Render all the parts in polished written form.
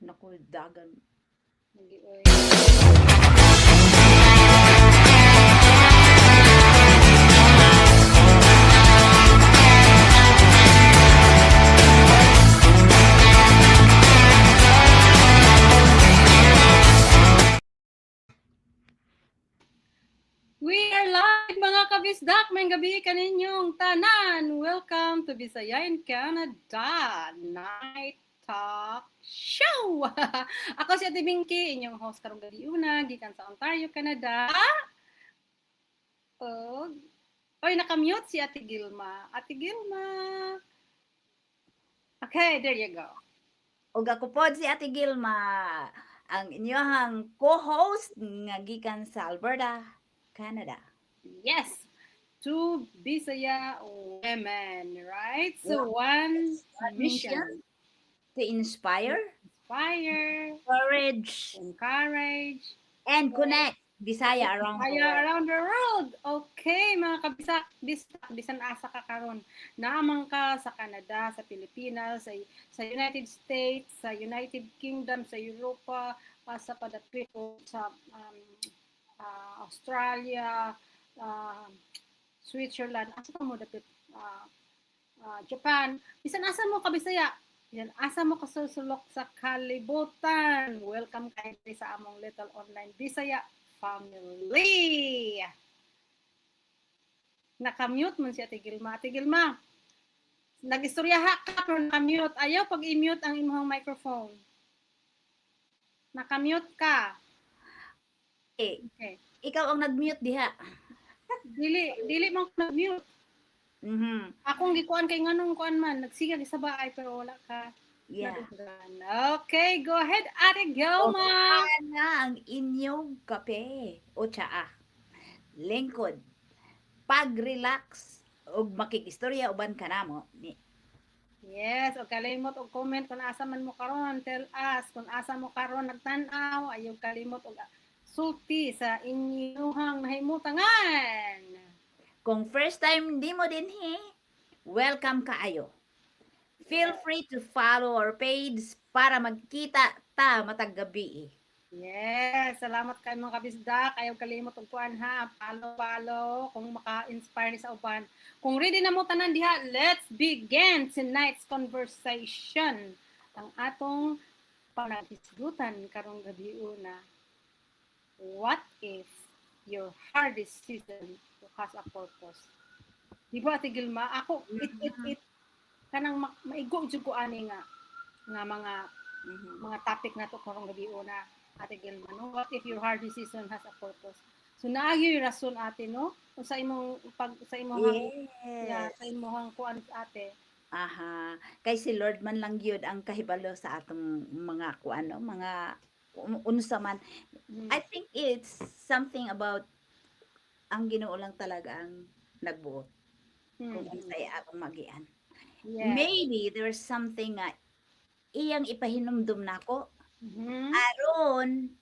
Naku, dagan. Nag-oy. We are live mga kabisdak, may gabi kaninyong tanan. Welcome to Bisaya in Canada Night Talk Show. Ako si Ate Binky, inyong host karong gabi una, gikan sa Ontario, Canada. Og oy, nakamute si Ate Gilma. Ate Gilma. Okay, there you go. Ug ako pod si Ate Gilma, ang inyong co-host nga gikan sa Alberta, Canada. Yes, two Bisaya women, right? So one mission. To inspire, Inspire, encourage, and connect Bisaya around the world. around the world. Okay, mga kabisa, bisan asa ka karon. Naamang ka sa Canada, sa Pilipinas, sa United States, sa United Kingdom, sa Europa, sa padatwiko sa Australia, Switzerland, asa pa mo dapit Japan. Bisan asa mo kabisaya, yan, asa mo kasusulok sa kalibutan. Welcome kayo sa among little online Bisaya family. Nakamute mo si Ate Gilma. Ate Gilma, nag-istoryaha ka pero nakamute. Ayaw pag i-mute ang imong microphone. Nakamute ka. Okay. Ikaw ang nag-mute diha. Dili mo nag-mute. Akong gikuan kay nganong kuan man, nagsiga sa bahay pero wala ka. Yeah. Okay, go ahead, Ate Gilma. Na ang inyong kape o tsaa. Lingkod. Pag-relax ug makikistorya uban ka namo ni. Yes, o kalimot og comment kung asa man mo karon, tell us kung asa mo karon nagtan-aw, ayaw kalimot og sulti sa inyong nahimutangan. Kung first time di mo dinhi, welcome kaayo. Feel free to follow our page para magkita ta matag gabi. Yes, salamat kay mga kabisdak. Ayaw kalimot og kuan ha, follow kung maka-inspire ni sa uban. Kung ready na mo tanan diha, let's begin tonight's conversation. Ang atong panaghisgutan karong gabi una. What if your hardest season has a purpose? Di ba, Ate Gilma? Ako, it kanang maigo jud ko ani nga mga topic na to karong gabi una, Ate Gilma, no? What if your hardest season has a purpose? So naagi rason ate, no? Kung sa imong sa imong sa imong kuan ate. Aha, kay si Lord man lang gyud ang kahibalo sa atong mga kuano, mga unsa man. I think it's something about ang Ginoo lang talaga ang nagbuot. Kung unsay atong magian. Yes. Maybe there's something nga iyang ipahinumdum nako. Aron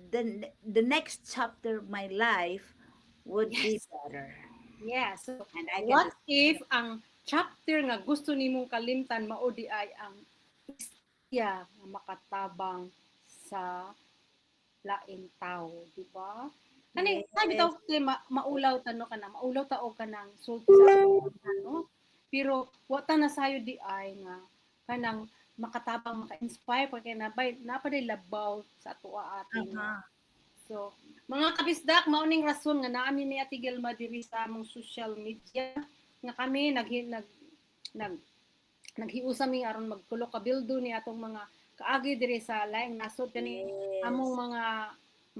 the next chapter of my life would be better. Yeah, so what if ang chapter nga gusto nimong kalimtan mao di ay ang istorya nga makatabang sa laing tao, di ba? Kani sabi taw maulaw tano kana, maulaw tao kanang sulti sa ano. Pero wa ta na sayo di ay nga kanang makatabang, maka-inspire pa kay napaday labaw sa atuwa atin. So, mga kabisdak, mauning rason nga naami ni Ate Gilma diri sa among social media nga kami naghiusa mi aron magtulo ka bildo ni atong mga kaagi diri sa laing nasod kani among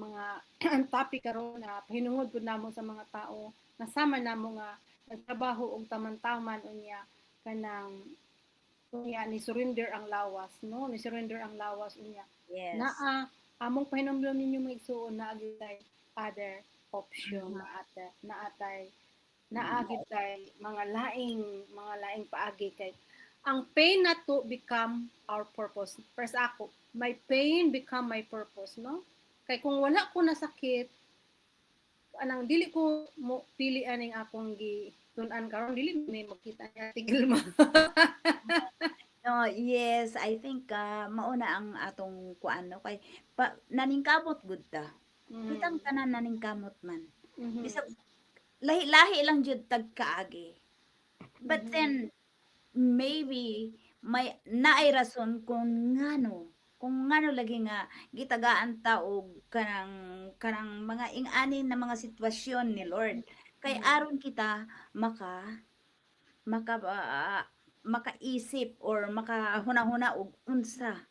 mga topic karon na pahinungod pud namo sa mga tao nasama namo nga nagtrabaho og taman-taman unya kanang unya ni surrender ang lawas, no? Ni surrender ang lawas unya. Yes. Naa among pahinumdom ninyo maigsuon na agitay other option na agitay mga laing paagi kay ang pain na to become our purpose. First ako, my pain become my purpose, no? Kay kung wala ko na sakit, anang dili ko mo pili aning akong gi tun-an karon dili may makita niya tigil mo. Yes, I think mauna ang atong kuan no kay naningkamot gud ta. Kitang Mhm. tanan naningkamot man. Mhm. Bisag lahi-lahi lang jud tag kaagi. But Mhm. then maybe may naay rason kung ngano lagi nga gitagaan ta og kanang mga ing-ani na mga sitwasyon ni Lord. Kay Mhm. aron kita maka makaisip or makahuna-huna og unsa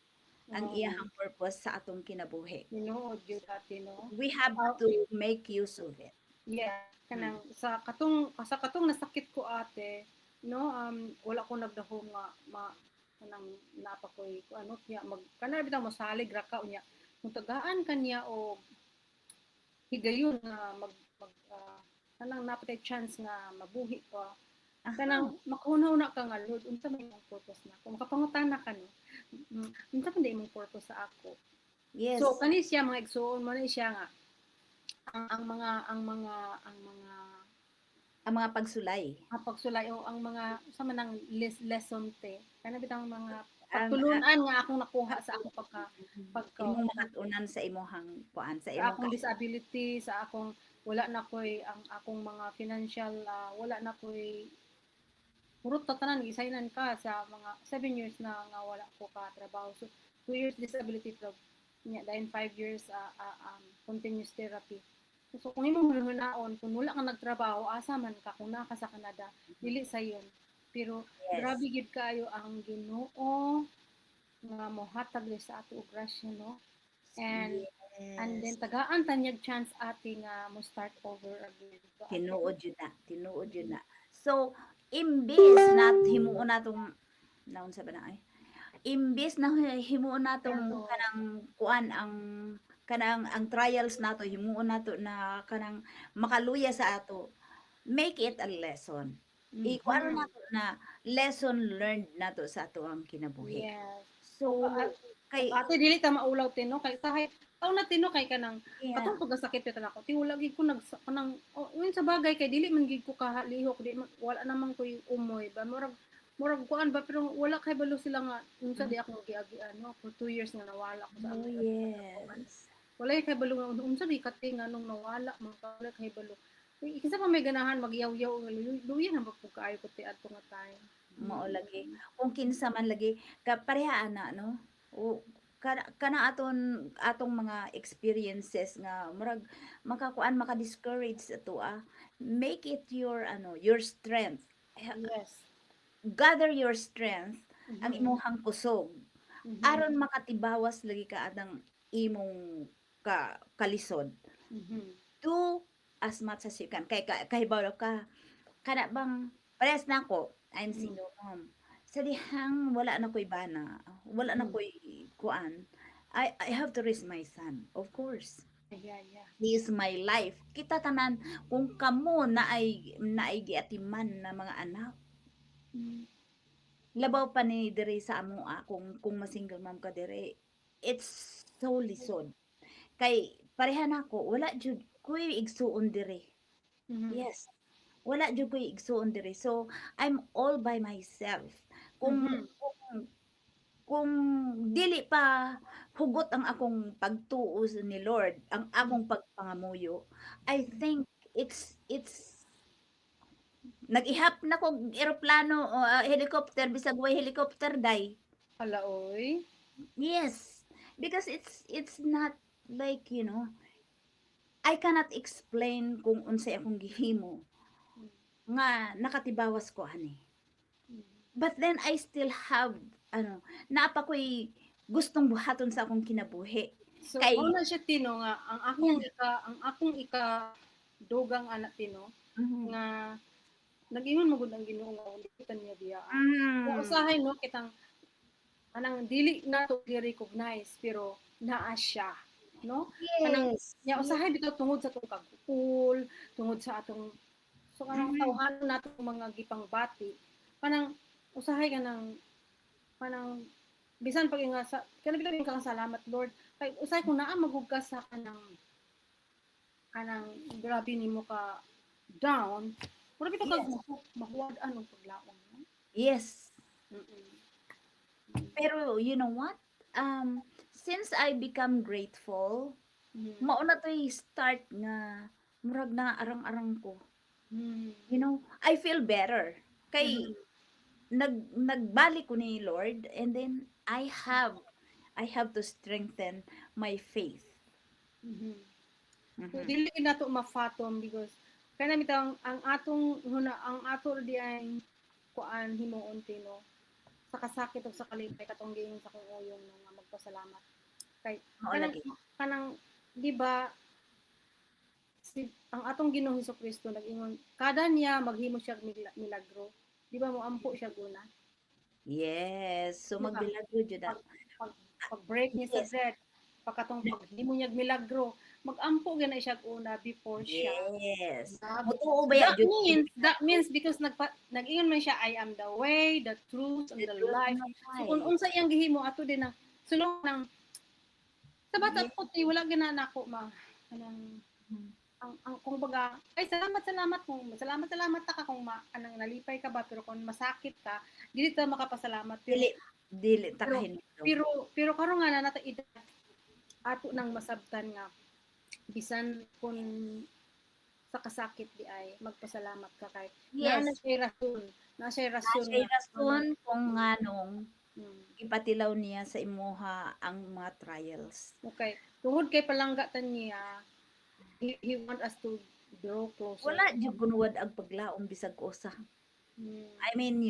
ang Oo. iyahang purpose sa atong kinabuhi. Tinuod gyud ate no. We have Ah, to make use of it. yeah, Hmm. kanang sa katong nasakit ko ate, no, wala ko nagdahom nga kanang napa ko'y ano niya kana bitaw mosalig ra ka unya. Kung tagaan kaniya o higayon nga kanang napatay chance nga mabuhi ka, Aha. kanang makahuna-una ka nga Lord, unsa man imong purpose na ako? Makapangutana ka no. Unsa man imong purpose sa ako? So Yes, kani siya mga igsoon mo ni siya nga ang mga ang mga pagsulay. pagsulay o ang mga sa man ang lesson te kana bitang mga Ang pagtulunan nga akong nakuha sa akong pagka imong makatunan sa imong kuan sa sa imong akong disability, sa akong wala na ko'y ang akong mga financial wala na ko'y purot tatanan gisaynan ka sa mga 7 years na nga wala ko ka trabaho. So 2 years disability pro nya dayon 5 years continuous therapy. So kung imong hunaon kung wala ka nagtrabaho asa man ka kung naa ka sa Canada dili sayon. Pero yes. grabe gid kaayo ang Ginoo nga mohatag sa ato og grasya no. And then Yes. tagaan tanyag chance ate nga mo start over again. So ate, Tinuod yun na. So, imbis na himuon natong naon sa ba na ay? Imbis na himuon natong ito, kanang kuan ang trials nato himuon nato na kanang makaluya sa ato. Make it a lesson. Kuano mhm, nato na lesson learned nato sa ato ang kinabuhi. yes. So, Og kay ate dili ta maulaw tino kay tahay taw na tino kay kanang yeah, katong pagkasakit pita nako ti wala gid ko kanang yun sa bagay kay dili man gid ko kahalihok di wala namang koy umoy ba murag kuan ba pero wala kay balo sila nga unsa mm, di ako giagian no for 2 years nga nawala ko sa oh among kuan yes. wala kay balo nga unsa di kati nga nung nawala man wala kay balo kinsa pa may ganahan magyaw-yaw nga luya na ba pud kaayo ko ti adto nga time. Mao lagi. Kung kinsa man lagi pareha ana no. O kana atong mga experiences nga murag makakuan maka-discourage ato make it your your strength. Yes. Gather your strength ang Mhm. imong kusog Mhm. aron makatibawas lagi ka adang imong kalisod. Mhm. Do as much as you can. Kahibaw ka kana bang parehas na ako, I'm Mm. single mom. Sa dihang wala na ko'y bana, wala na Mhm. ko'y kuan, I have to raise my son, of course. Yeah, yeah. He is my life. Kita tanan kung kamo na ay giatiman na mga anak, Mm. labaw pa ni diri sa amoa kung ma-single mom ka diri. It's so lisod. Kay pareha nako wala jud ko'y igsuon diri. Mhm. Yes. Wala jud ko'y igsuon diri. So, I'm all by myself. Kung Mhm. kung kung dili pa hugot ang akong pagtuo ni Lord, ang akong pagpangamuyo, I think it's nag-ihap na kog eroplano o helicopter bisag way helicopter day. Hala, oy. Yes, because it's not like, I cannot explain kung unsay akong gihimo nga nakatibawas ko ani. But then I still have napa ko'y gustong buhaton sa akong kinabuhi. So, mao Kay na siya tino nga yeah, ang akong dugang anak tino mhm, nga nag-ingon magud ang Ginoo nga uli kita niya biyaan. Kung mm, usahay no kitang anang dili na to recognize pero naa siya, no? Kanang yes, nya yes, usahay bitaw tungod sa atong kagukol, tungod sa atong so kanang mhm, tawhanon natong mga gipangbati kanang usahay kanang bisan pag nga sa kanang bitaw ka salamat Lord kay usahay kung naa magugka sa kanang grabe nimo ka down mura bitaw kag yes, mahuwad anong paglaom no? yes. Mm-mm. Pero you know what? Since I become grateful, Mhm. mao na to'y start nga murag na arang-arang ko. Mhm. You know, I feel better. Mhm. Kay nagbalik ko ni Lord, and then I have to strengthen my faith. Mhm. So Mhm. dili nato mafatom because kana mitang ang atong ang ato di ay kuan himuon tino sa kasakit ug sa kalipay katong giingon sa kong uyong nga magpasalamat kay Mao kanang lagi. kanang di ba ang atong Ginoong Hesukristo nag-ingon kada niya maghimo siya milagro di ba mo ampo siya guna Yes. So di ba magbilagro jud pag, ako. pag-break niya sa Yes. bread pagkatong paghimo niya milagro magampo gyud siya una before siya. Yes. Grabe. Motuo So baya that jud kay means because nag-ingon man siya I am the way, the truth, and the the truth life. and the So kung light. unsa iyang gihimo ato din na sulong ng sa bata Yes. puti wala gina nako ma kanang ang kung baga ay salamat salamat ta ka kung anang nalipay ka ba pero kung masakit ka dili ta makapasalamat Dili dili ta pero kahinumdum. pero karon nga na nata edad ato nang masabtan nga bisan kung sa kasakit di ay magpasalamat ka kay Yes. na siya Na rason siya'y nga rason kung nganong mm, ipatilaw niya sa imuha ang mga trials. okay tungod kay palanggatan niya he want us to grow closer Wala jud kunuwad ang paglaom bisag usa. mm, I mean,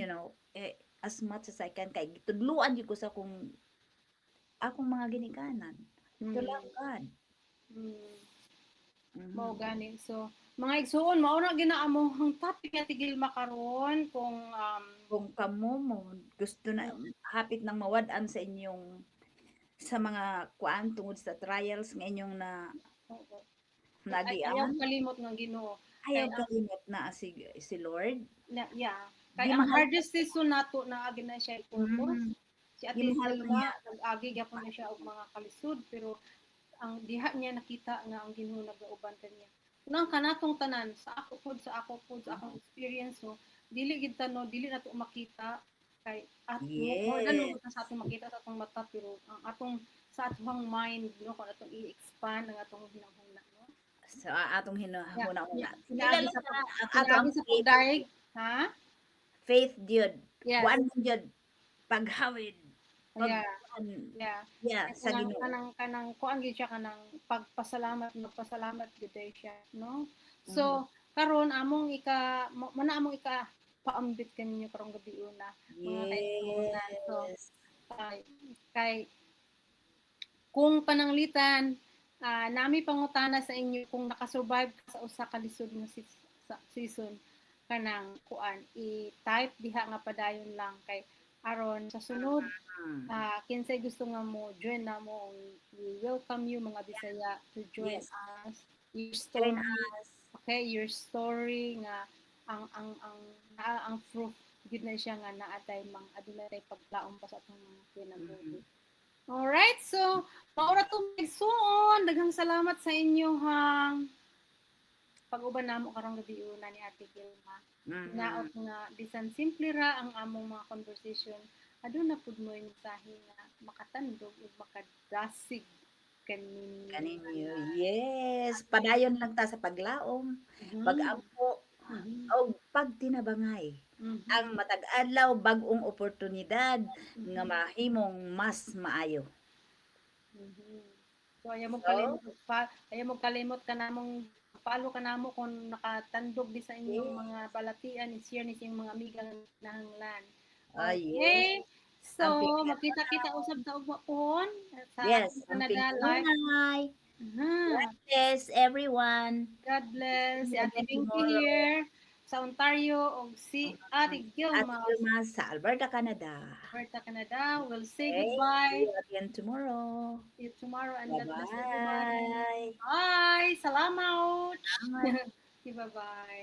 as much as I can kay gitudloan jud ko sa akong mga ginikanan. To mm, love God. mm, mao Mhm. gani so mga igsuon mao na ginaamo ang topic nga tigil makaron kung Kung kamo mo gusto na hapit nang mawad-an sa mga kuan tungod sa trials nga inyong ayaw nagian, kalimot ng Ginoo kay ayaw kalimot na si Lord. yeah kay ang Gimahal hardest season nato na agi na siya purpose mm, si Ate gimahal ko Zelma niya. nag-agi gyapon na siya og mga kalisod pero ang diha niya nakita nga ang Ginoo nagauban kaniya unang kanatong tanan sa akong experience so dili gid no dili nato makita kay at more than mo Yes. sa atong makita sa atong mata pero ang atong sa atong mind no kung atong i-expand ang atong hinahuna no So, atong yeah, hunahuna. yeah. Sila lang ang ato ang Pinaagi sa faith, pagdaig ha faith jud. yes Kuan man jud paghawid. Pag yeah kuan, yeah yeah, sa kanang Ginoo. kanang kanang kuan gyud siya kanang magpasalamat gyud siya no Mhm. so karon among mana among ika paambit kaninyo karong gabi una mga kaigsuonan so Yes. kay kay kung pananglitan nami pangutana sa inyo kung nakasurvive ka sa usa ka lisod nga season kanang kuan i-type diha nga padayon lang kay aron sa sunod Mm. kinsay gusto nga mo join na mo we welcome you mga Bisaya to join Yes. us your Join story us. okay your story nga ang proof gid na siya nga naatay adunay paglaom pa sa atong mga Mhm. kinabuhi. Alright, so maura tong igsuon daghang salamat sa inyo hang pag-uban namo karong gabi una ni Ate Gilma. Mhm. Naot nga bisan simple ra ang among mga conversation, aduna pud mo mensahe nga makatandog ug makadasig kaninyo. Kaninyo. Yes. Padayon lang ta sa paglaom, Mhm. pag-ampo, Mhm. o pagtinabangay. Mhm. Ang matag adlaw bag-ong oportunidad nga Mhm. mahimong mas maayo. Mhm. So So, ayaw mo kalimot ka namong follow ka namo kung nakatandog di sa inyong yes. mga balatian, i-share ni sa mga amiga nahanglan. Yes. Okay. So, Ang pinaka makita-kita usab ta ugma pohon sa yes, atong ang Canada live. pinkanunay. God Aha. bless everyone. God bless. See Si you Ate again Pinky tomorrow. here sa Ontario ug si Ate At Gilma sa Vilma sa Alberta, Canada. Alberta, Canada. We'll say Okay, see goodbye. you again tomorrow. See you tomorrow and God bless everybody. Bye-bye. Bye! Salamat! Salamat. Bye-bye.